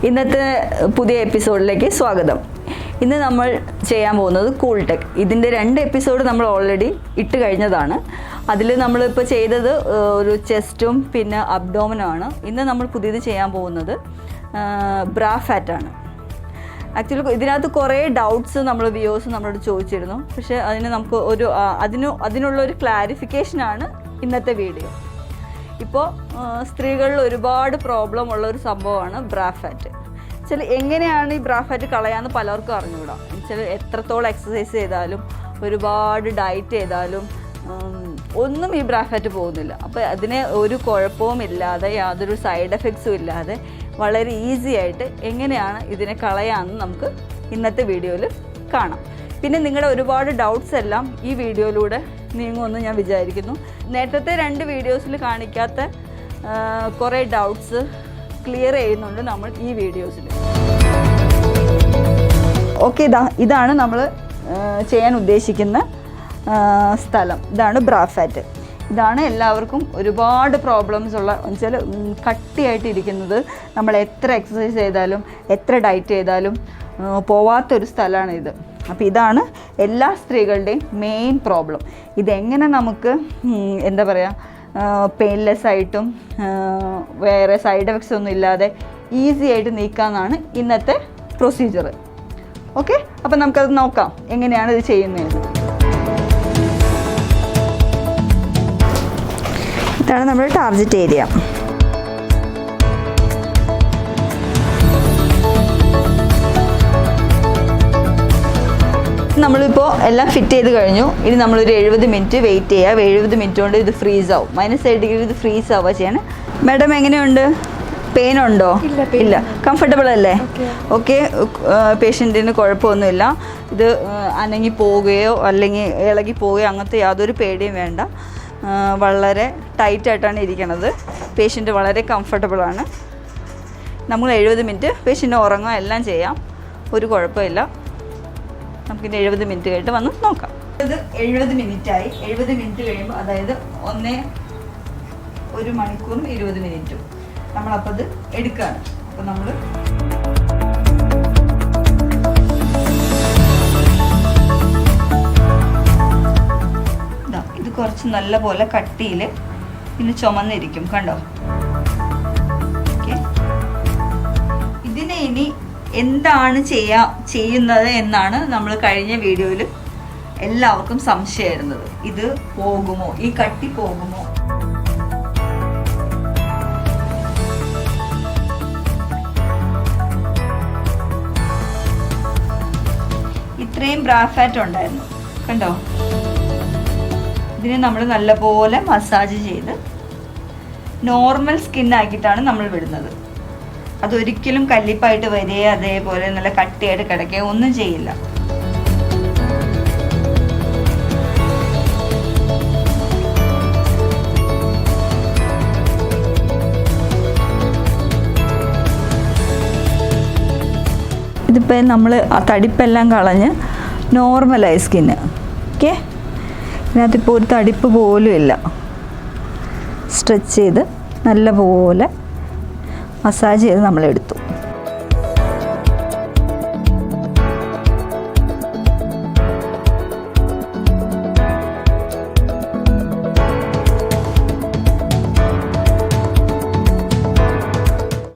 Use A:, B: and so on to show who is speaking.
A: ഇന്നത്തെ പുതിയ എപ്പിസോഡിലേക്ക് സ്വാഗതം. ഇന്ന് നമ്മൾ ചെയ്യാൻ പോകുന്നത് കൂൾ ടെക്. ഇതിൻ്റെ 2 എപ്പിസോഡ് നമ്മൾ ഓൾറെഡി ഇട്ട് കഴിഞ്ഞതാണ്. അതിൽ നമ്മളിപ്പോൾ ചെയ്തത് ഒരു ചെസ്റ്റും പിന്നെ അബ്ഡോമനുമാണ്. ഇന്ന് നമ്മൾ പുതിയത് ചെയ്യാൻ പോകുന്നത് ബ്രാ ഫാറ്റാണ്. ആക്ച്വലി ഇതിനകത്ത് കുറേ ഡൗട്ട്സ് നമ്മൾ വ്യൂവേഴ്സ് നമ്മളോട് ചോദിച്ചിരുന്നു. പക്ഷേ അതിന് നമുക്ക് അതിനുള്ളൊരു ക്ലാരിഫിക്കേഷനാണ് ഇന്നത്തെ വീഡിയോ. ഇപ്പോൾ സ്ത്രീകളിൽ ഒരുപാട് പ്രോബ്ലം ഉള്ളൊരു സംഭവമാണ് ബ്രാ ഫാറ്റ്. എങ്ങനെയാണ് ഈ ബ്രാ ഫാറ്റ് കളയാമെന്ന് പലർക്കും അറിഞ്ഞുകൂടാ. എത്രത്തോളം എക്സസൈസ് ചെയ്താലും ഒരുപാട് ഡയറ്റ് ചെയ്താലും ഒന്നും ഈ ബ്രാ ഫാറ്റ് പോകുന്നില്ല. അപ്പോൾ അതിനെ ഒരു കുഴപ്പവും ഇല്ലാതെ യാതൊരു സൈഡ് എഫക്ട്സും ഇല്ലാതെ വളരെ ഈസി ആയിട്ട് എങ്ങനെയാണ് ഇതിനെ കളയാമെന്ന് നമുക്ക് ഇന്നത്തെ വീഡിയോയിൽ കാണാം. പിന്നെ നിങ്ങളുടെ ഒരുപാട് ഡൗട്ട്സ് എല്ലാം ഈ വീഡിയോയിലൂടെ നീങ്ങുമെന്ന് ഞാൻ വിചാരിക്കുന്നു. നേരത്തെ 2 വീഡിയോസിൽ കാണിക്കാത്ത കുറേ ഡൗട്ട്സ് ക്ലിയർ ചെയ്യുന്നുണ്ട് നമ്മൾ ഈ വീഡിയോസിൽ. ഓക്കെ, ഇതാണ് നമ്മൾ ചെയ്യാൻ ഉദ്ദേശിക്കുന്ന സ്ഥലം. ഇതാണ് ബ്രാ ഫാറ്റ്. ഇതാണ് എല്ലാവർക്കും ഒരുപാട് പ്രോബ്ലംസ് ഉള്ള വെച്ചാൽ കട്ടിയായിട്ട് ഇരിക്കുന്നത്. നമ്മൾ എത്ര എക്സസൈസ് ചെയ്താലും എത്ര ഡയറ്റ് ചെയ്താലും പോവാത്തൊരു സ്ഥലമാണ് ഇത്. അപ്പോൾ ഇതാണ് എല്ലാ സ്ത്രീകളുടെയും മെയിൻ പ്രോബ്ലം. ഇതെങ്ങനെ നമുക്ക് എന്താ പറയുക പെയിൻലെസ് ആയിട്ടും വേറെ സൈഡ് എഫക്ട്സ് ഒന്നും ഇല്ലാതെ ഈസി ആയിട്ട് നീക്കാമെന്നാണ് ഇന്നത്തെ പ്രൊസീജിയർ. ഓക്കെ, അപ്പം നമുക്കത് നോക്കാം എങ്ങനെയാണ് ഇത് ചെയ്യുന്നത്. ഇതാണ് നമ്മുടെ ടാർഗറ്റ് ഏരിയ. നമ്മളിപ്പോൾ എല്ലാം ഫിറ്റ് ചെയ്ത് കഴിഞ്ഞു. ഇനി നമ്മളൊരു 70 മിനിറ്റ് വെയിറ്റ് ചെയ്യുക. 70 മിനിറ്റ് കൊണ്ട് ഇത് ഫ്രീസ് ആവും. -8 ഇത് ഫ്രീസ് ആവുക ചെയ്യണം. മാഡം എങ്ങനെയുണ്ട്? പെയിൻ ഉണ്ടോ? ഇല്ല. കംഫർട്ടബിൾ അല്ലേ? ഓക്കെ. പേഷ്യൻറ്റിന് കുഴപ്പമൊന്നുമില്ല. ഇത് അനങ്ങി പോവുകയോ അല്ലെങ്കിൽ ഇളകി പോവുകയോ അങ്ങനത്തെ യാതൊരു പേടിയും വേണ്ട. വളരെ ടൈറ്റായിട്ടാണ് ഇരിക്കുന്നത്. പേഷ്യൻറ്റ് വളരെ കംഫർട്ടബിളാണ്. നമ്മൾ 70 മിനിറ്റ് പേഷ്യൻ്റ് ഉറങ്ങുക എല്ലാം ചെയ്യാം, ഒരു കുഴപ്പമില്ല. നമുക്കിത് 70 മിനിറ്റ് കഴിഞ്ഞിട്ട് വന്ന് നോക്കാം. ഇത് 70 മിനിറ്റായി. 70 മിനിറ്റ് കഴിയുമ്പോൾ അതായത് 1 മണിക്കൂറും 20 മിനിറ്റും നമ്മളപ്പോൾ അത് എടുക്കുകയാണ്. അപ്പോൾ നമ്മൾ ഇത് കുറച്ച് നല്ല പോലെ കട്ടിയിൽ ഇന്ന് ചുമന്നിരിക്കും, കണ്ടോ? ഓക്കെ, ഇതിനെ ഇനി എന്താണ് ചെയ്യുന്നത് എന്നാണ് നമ്മൾ കഴിഞ്ഞ വീഡിയോയിൽ എല്ലാവർക്കും സംശയമായിരുന്നത്. ഇത് പോകുമോ, ഈ കട്ടി പോകുമോ? ഇത്രയും ബ്രാ ഫാറ്റ് ഉണ്ടായിരുന്നു, കണ്ടോ? ഇതിനെ നമ്മൾ നല്ലപോലെ മസാജ് ചെയ്ത് നോർമൽ സ്കിന്നാക്കിയിട്ടാണ് നമ്മൾ വിടുന്നത്. അതൊരിക്കലും കല്ലിപ്പായിട്ട് വരികയോ അതേപോലെ നല്ല കട്ടിയായിട്ട് കിടക്കുകയോ ഒന്നും ചെയ്യില്ല. ഇതിപ്പോൾ നമ്മൾ ആ തടിപ്പെല്ലാം കളഞ്ഞ് നോർമലായി സ്കിന്ന്. ഓക്കെ, ഇതിനകത്തിപ്പോൾ ഒരു തടിപ്പ് പോലും ഇല്ല. സ്ട്രെച്ച് ചെയ്ത് നല്ലപോലെ മസാജ് ചെയ്ത് നമ്മളെടുത്തു.